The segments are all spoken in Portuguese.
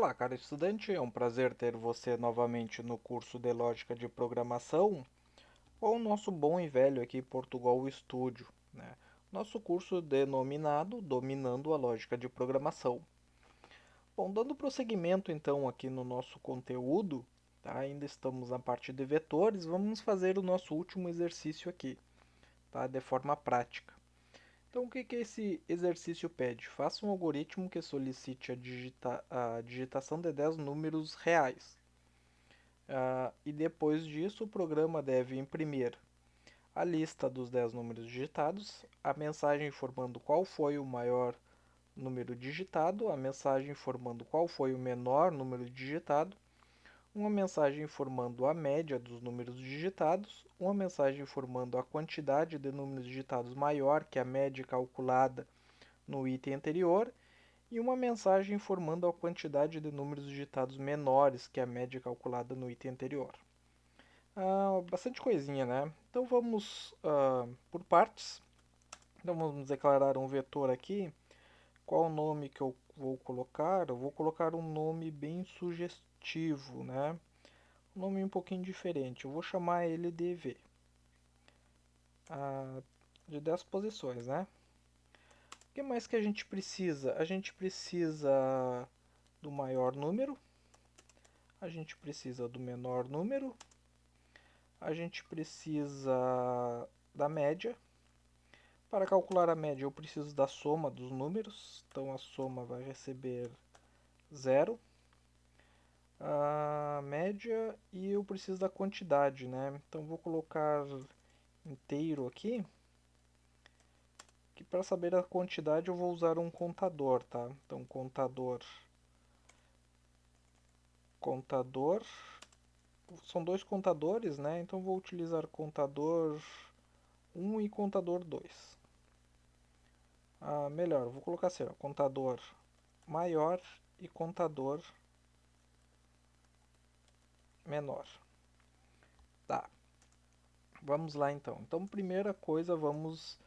Olá, caro estudante, é um prazer ter você novamente no curso de Lógica de Programação, com o nosso bom e velho aqui Portugal Studio, né? Nosso curso denominado Dominando a Lógica de Programação. Bom, dando prosseguimento então aqui no nosso conteúdo, tá? Ainda estamos na parte de vetores, vamos fazer o nosso último exercício aqui, tá? De forma prática. Então, o que esse exercício pede? Faça um algoritmo que solicite a digitação de 10 números reais. E depois disso, o programa deve imprimir a lista dos 10 números digitados, a mensagem informando qual foi o maior número digitado, a mensagem informando qual foi o menor número digitado, uma mensagem informando a média dos números digitados, uma mensagem informando a quantidade de números digitados maior que a média calculada no item anterior e uma mensagem informando a quantidade de números digitados menores que a média calculada no item anterior. Bastante coisinha, né? Então vamos por partes. Então vamos declarar um vetor aqui. Qual o nome que eu vou colocar? Eu vou colocar um nome bem sugestivo, né? Um nome um pouquinho diferente. Eu vou chamar ele de V. De 10 posições, né? O que mais que a gente precisa? A gente precisa do maior número, a gente precisa do menor número, a gente precisa da média. Para calcular a média eu preciso da soma dos números, então a soma vai receber zero. A média e eu preciso da quantidade, né? Então vou colocar inteiro aqui, que para saber a quantidade eu vou usar um contador, tá? Então contador, são dois contadores, né? Então vou utilizar contador 1 e contador 2. Melhor, vou colocar assim, ó, contador maior e contador menor. Tá, vamos lá então. Então, primeira coisa, vamos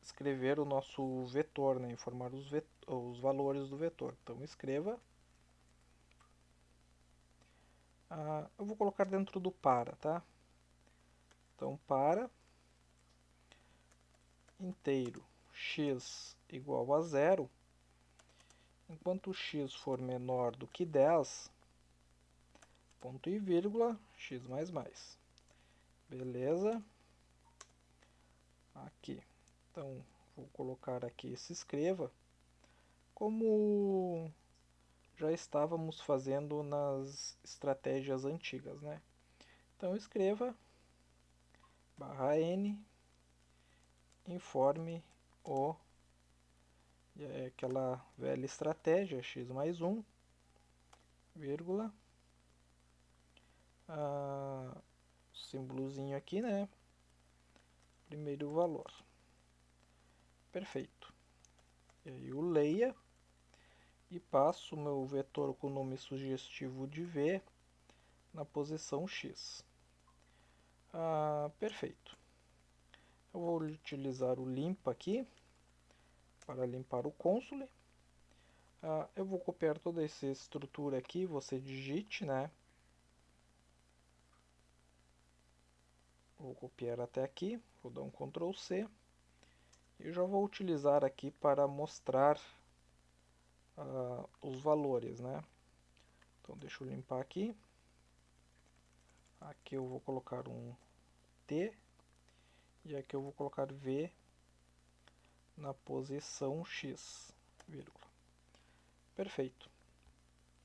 escrever o nosso vetor, né? Informar os valores do vetor. Então, escreva. Eu vou colocar dentro do para, tá? Então, para inteiro x igual a zero, enquanto x for menor do que 10, ponto e vírgula, x mais mais. Beleza? Aqui. Então, vou colocar aqui se escreva, como já estávamos fazendo nas estratégias antigas, né? Então, escreva /n, informe o, aquela velha estratégia, x mais 1, vírgula, símbolozinho aqui, né? Primeiro valor. Perfeito. E aí o leia e passo o meu vetor com o nome sugestivo de V na posição X. Perfeito. Eu vou utilizar o limpa aqui para limpar o console. Eu vou copiar toda essa estrutura aqui, você digite, né? Vou copiar até aqui, vou dar um Ctrl C. E já vou utilizar aqui para mostrar os valores, né? Então deixa eu limpar aqui. Aqui eu vou colocar um T e aqui eu vou colocar V na posição X, vírgula. Perfeito.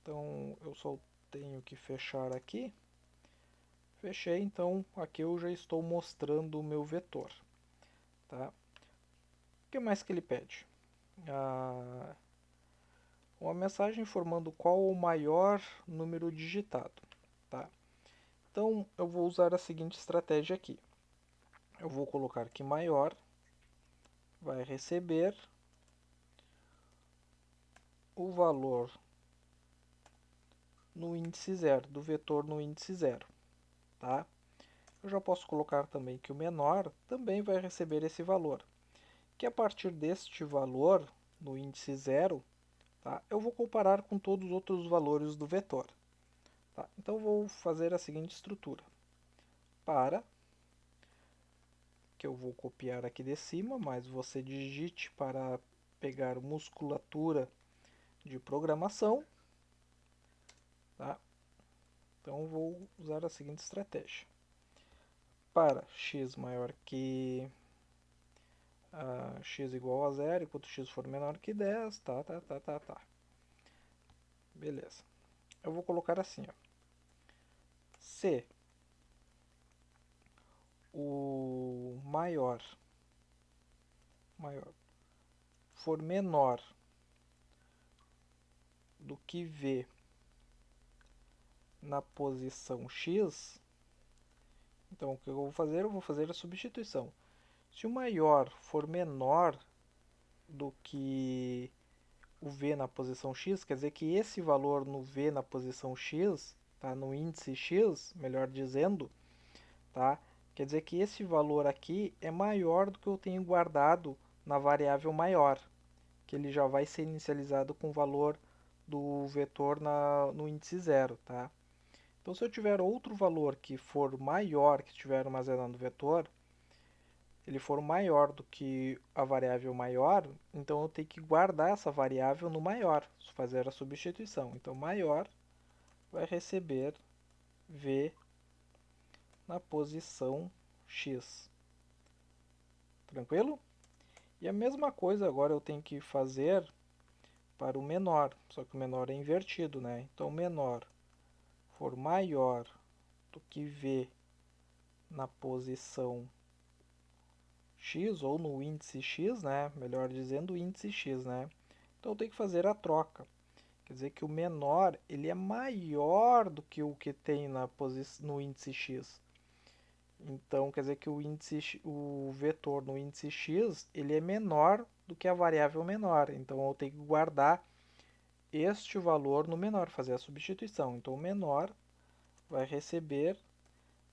Então eu só tenho que fechar aqui. Fechei, então aqui eu já estou mostrando o meu vetor. Tá? O que mais que ele pede? Uma mensagem informando qual o maior número digitado. Tá? Então eu vou usar a seguinte estratégia aqui. Eu vou colocar que maior vai receber o valor no índice zero, do vetor no índice zero. Tá? Eu já posso colocar também que o menor também vai receber esse valor, que a partir deste valor, no índice zero, tá? Eu vou comparar com todos os outros valores do vetor. Tá? Então, eu vou fazer a seguinte estrutura. Para, que eu vou copiar aqui de cima, mas você digite para pegar musculatura de programação. Tá? Então, eu vou usar a seguinte estratégia. Para x maior que x igual a zero, enquanto x for menor que 10, tá. Beleza. Eu vou colocar assim, ó. Se o maior for menor do que v na posição x, então o que eu vou fazer? Eu vou fazer a substituição. Se o maior for menor do que o v na posição x, quer dizer que esse valor no v na posição x, tá? No índice x, melhor dizendo, tá? Quer dizer que esse valor aqui é maior do que eu tenho guardado na variável maior, que ele já vai ser inicializado com o valor do vetor no índice zero, tá? Então, se eu tiver outro valor que for maior, que estiver armazenado no vetor, ele for maior do que a variável maior, então eu tenho que guardar essa variável no maior, fazer a substituição. Então, maior vai receber v na posição x. Tranquilo? E a mesma coisa agora eu tenho que fazer para o menor, só que o menor é invertido, né? Então, menor for maior do que v na posição x, ou no índice x, né? Melhor dizendo, o índice x, né? Então, eu tenho que fazer a troca. Quer dizer que o menor ele é maior do que o que tem no índice x. Então, quer dizer que o vetor no índice x ele é menor do que a variável menor. Então, eu tenho que guardar este valor no menor, fazer a substituição. Então, o menor vai receber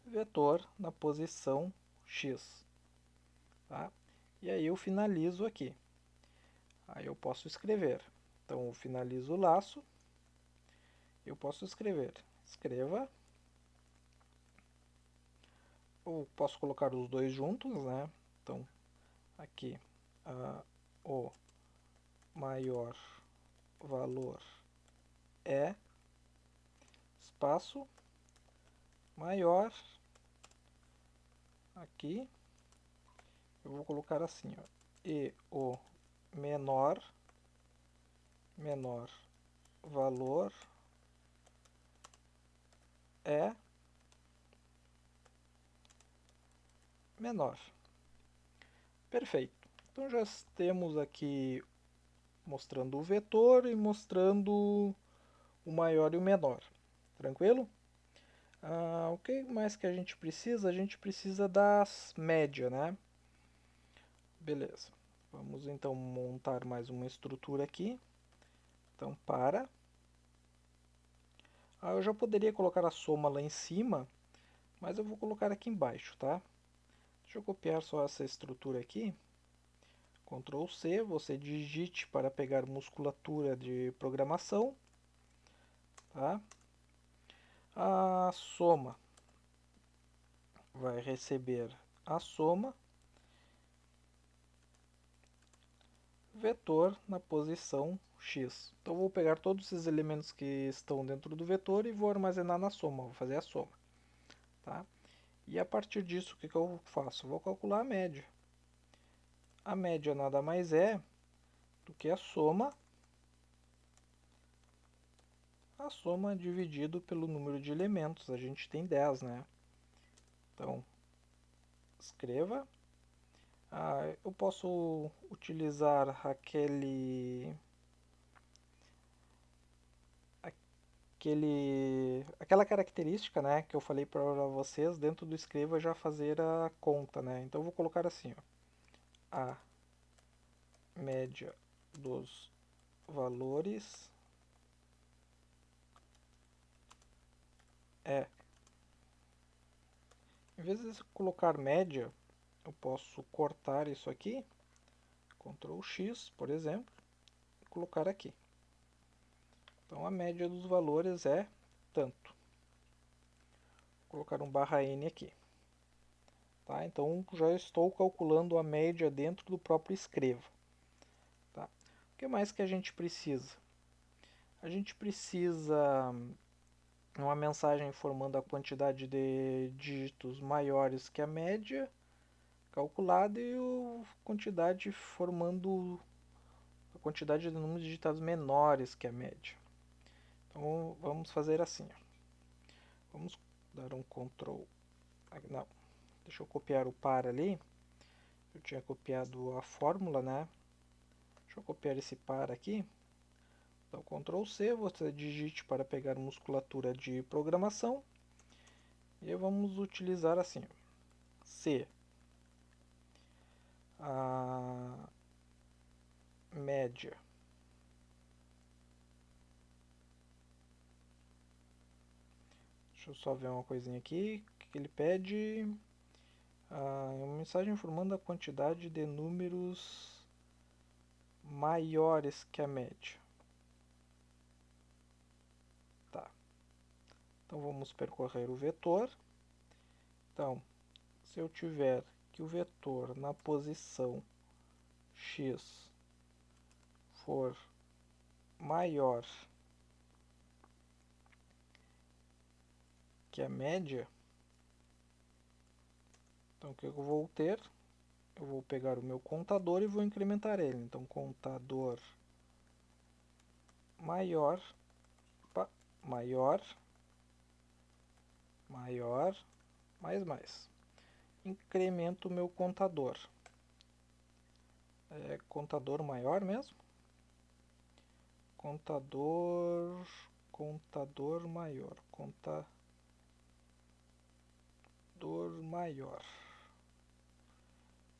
vetor na posição x. Tá? E aí eu finalizo aqui. Aí eu posso escrever. Então, eu finalizo o laço. Eu posso escrever. Escreva. Eu posso colocar os dois juntos, né? Então, aqui, o maior valor é espaço maior. Aqui, eu vou colocar assim, ó, e o menor valor é menor. Perfeito. Então já temos aqui mostrando o vetor e mostrando o maior e o menor. Tranquilo? O que mais que a gente precisa? A gente precisa das médias, né? Beleza. Vamos então montar mais uma estrutura aqui. Então, para. Eu já poderia colocar a soma lá em cima, mas eu vou colocar aqui embaixo, tá? Deixa eu copiar só essa estrutura aqui. Ctrl C, você digite para pegar musculatura de programação, tá? A soma vai receber a soma, vetor na posição x. Então, eu vou pegar todos esses elementos que estão dentro do vetor e vou armazenar na soma, vou fazer a soma, tá? E a partir disso, o que eu faço? Vou calcular a média. A média nada mais é do que a soma dividido pelo número de elementos. A gente tem 10, né? Então, escreva. Eu posso utilizar aquela característica, né, que eu falei para vocês dentro do escreva já fazer a conta, né? Então eu vou colocar assim, ó, a média dos valores é, em vez de colocar média, eu posso cortar isso aqui, Ctrl X, por exemplo, e colocar aqui. Então a média dos valores é tanto. Vou colocar um barra N aqui. Tá? Então já estou calculando a média dentro do próprio escreva. Tá? O que mais que a gente precisa? A gente precisa uma mensagem informando a quantidade de dígitos maiores que a média calculada e a quantidade formando a quantidade de números digitados menores que a média. Então vamos fazer assim. Vamos dar um Ctrl. Não, deixa eu copiar o par ali. Eu tinha copiado a fórmula, né? Deixa eu copiar esse par aqui. Então Ctrl C, você digite para pegar musculatura de programação. E vamos utilizar assim. C. A média. Deixa eu só ver uma coisinha aqui. O que ele pede? Uma mensagem informando a quantidade de números maiores que a média. Tá. Então vamos percorrer o vetor. Então, se eu tiver que o vetor na posição x for maior que a média, então o que eu vou ter? Eu vou pegar o meu contador e vou incrementar ele. Então, contador maior, maior, maior, mais. Incremento o meu contador. É contador maior mesmo? Contador maior, contador maior.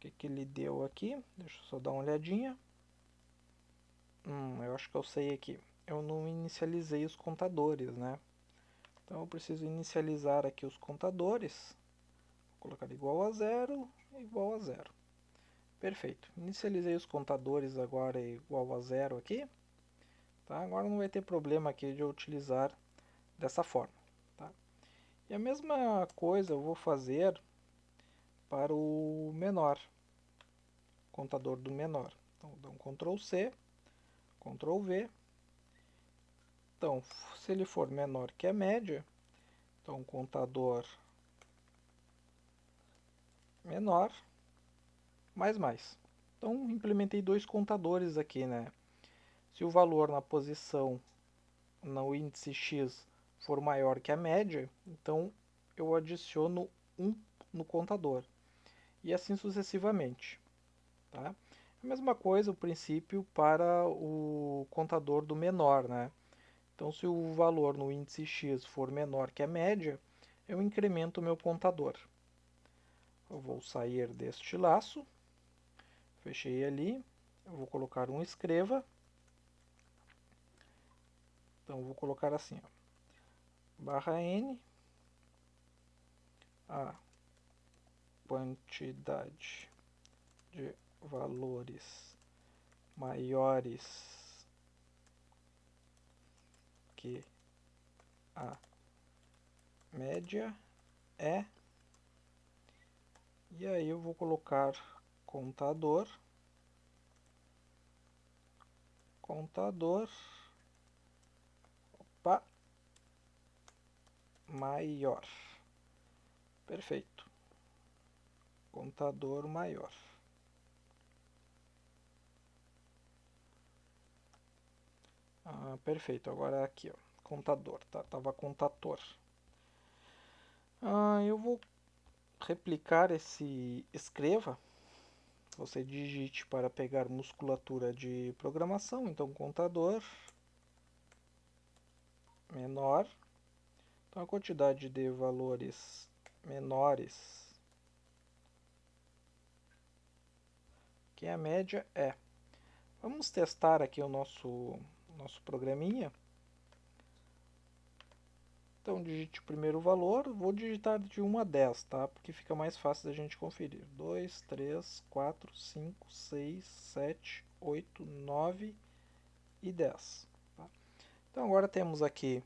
O que ele deu aqui? Deixa eu só dar uma olhadinha. Eu acho que eu sei aqui. Eu não inicializei os contadores, né? Então eu preciso inicializar aqui os contadores. Vou colocar igual a zero, igual a zero. Perfeito. Inicializei os contadores agora igual a zero aqui. Tá? Agora não vai ter problema aqui de eu utilizar dessa forma. Tá? E a mesma coisa eu vou fazer para o menor, contador do menor. Então, dá um Ctrl C, Ctrl V. Então, se ele for menor que a média, então contador menor, mais. Então, implementei dois contadores aqui, né? Se o valor na posição, no índice X, for maior que a média, então eu adiciono 1 no contador. E assim sucessivamente. Tá? A mesma coisa o princípio para o contador do menor, né? Então, se o valor no índice X for menor que a média, eu incremento o meu contador. Eu vou sair deste laço, fechei ali, eu vou colocar um escreva. Então, eu vou colocar assim, ó, barra N, a quantidade de valores maiores que a média é, e aí eu vou colocar contador, opa, maior. Perfeito. Contador maior. Perfeito. Agora aqui, ó, contador, tá? Tava contador. Eu vou replicar esse escreva. Você digite para pegar musculatura de programação. Então, contador menor. Então, a quantidade de valores menores que a média é. Vamos testar aqui o nosso programinha. Então, digite o primeiro valor. Vou digitar de 1 a 10, tá? Porque fica mais fácil da gente conferir. 2, 3, 4, 5, 6, 7, 8, 9 e 10. Tá? Então agora temos aqui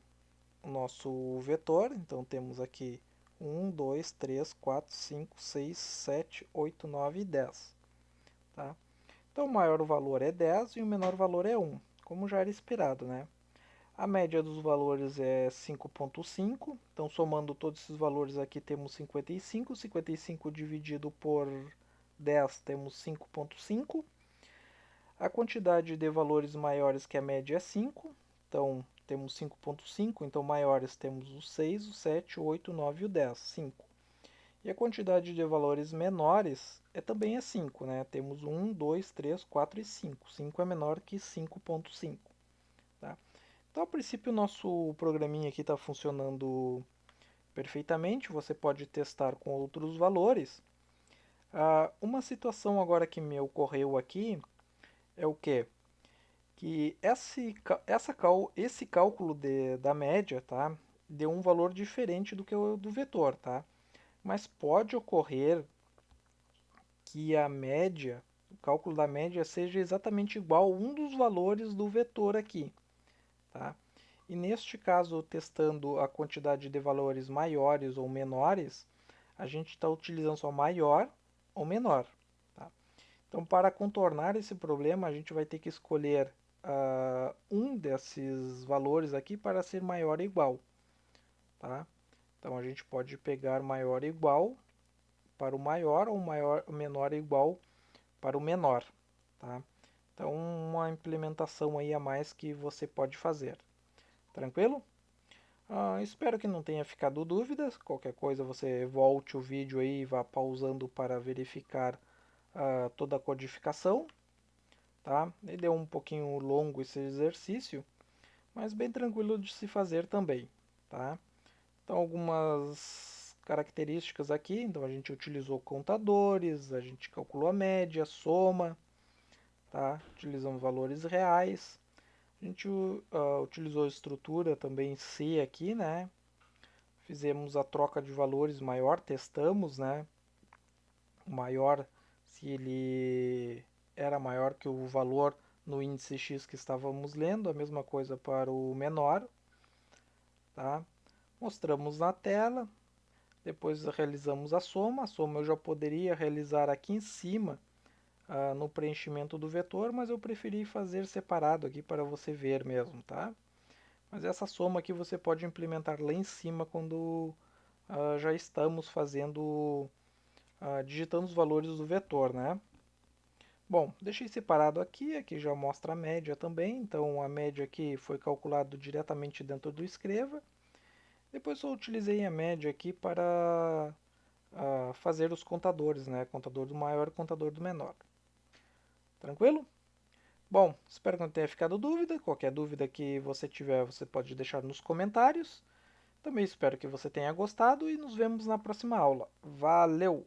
o nosso vetor, então temos aqui 1, 2, 3, 4, 5, 6, 7, 8, 9 e 10. Tá? Então o maior valor é 10 e o menor valor é 1, como já era esperado, né? A média dos valores é 5,5, então somando todos esses valores aqui temos 55, 55 dividido por 10 temos 5,5. A quantidade de valores maiores que a média é 5, então temos 5,5, então maiores temos o 6, o 7, o 8, o 9 e o 10, 5. E a quantidade de valores menores também é 5, né? Temos 1, 2, 3, 4 e 5. 5 é menor que 5,5. Tá? Então, a princípio, o nosso programinha aqui está funcionando perfeitamente. Você pode testar com outros valores. Uma situação agora que me ocorreu aqui é o quê? Que esse cálculo da média, tá? Deu um valor diferente do que o do vetor, tá? Mas pode ocorrer que a média, o cálculo da média seja exatamente igual a um dos valores do vetor aqui, tá? E neste caso, testando a quantidade de valores maiores ou menores, a gente está utilizando só maior ou menor, tá? Então, para contornar esse problema, a gente vai ter que escolher um desses valores aqui para ser maior ou igual, tá? Então, a gente pode pegar maior ou igual para o maior ou menor ou igual para o menor, tá? Então, uma implementação aí a mais que você pode fazer. Tranquilo? Espero que não tenha ficado dúvidas. Qualquer coisa você volte o vídeo aí e vá pausando para verificar toda a codificação, tá? Ele é um pouquinho longo esse exercício, mas bem tranquilo de se fazer também, tá? Então algumas características aqui, então a gente utilizou contadores, a gente calculou a média, soma, tá? Utilizamos valores reais. A gente utilizou a estrutura também C aqui, né? Fizemos a troca de valores maior, testamos, né? O maior, se ele era maior que o valor no índice X que estávamos lendo, a mesma coisa para o menor, tá? Mostramos na tela, depois realizamos a soma eu já poderia realizar aqui em cima, no preenchimento do vetor, mas eu preferi fazer separado aqui para você ver mesmo, tá? Mas essa soma aqui você pode implementar lá em cima quando já estamos fazendo, digitando os valores do vetor, né? Bom, deixei separado aqui, aqui já mostra a média também, então a média aqui foi calculado diretamente dentro do Escreva. Depois eu utilizei a média aqui para fazer os contadores, né? Contador do maior e contador do menor. Tranquilo? Bom, espero que não tenha ficado dúvida. Qualquer dúvida que você tiver, você pode deixar nos comentários. Também espero que você tenha gostado e nos vemos na próxima aula. Valeu!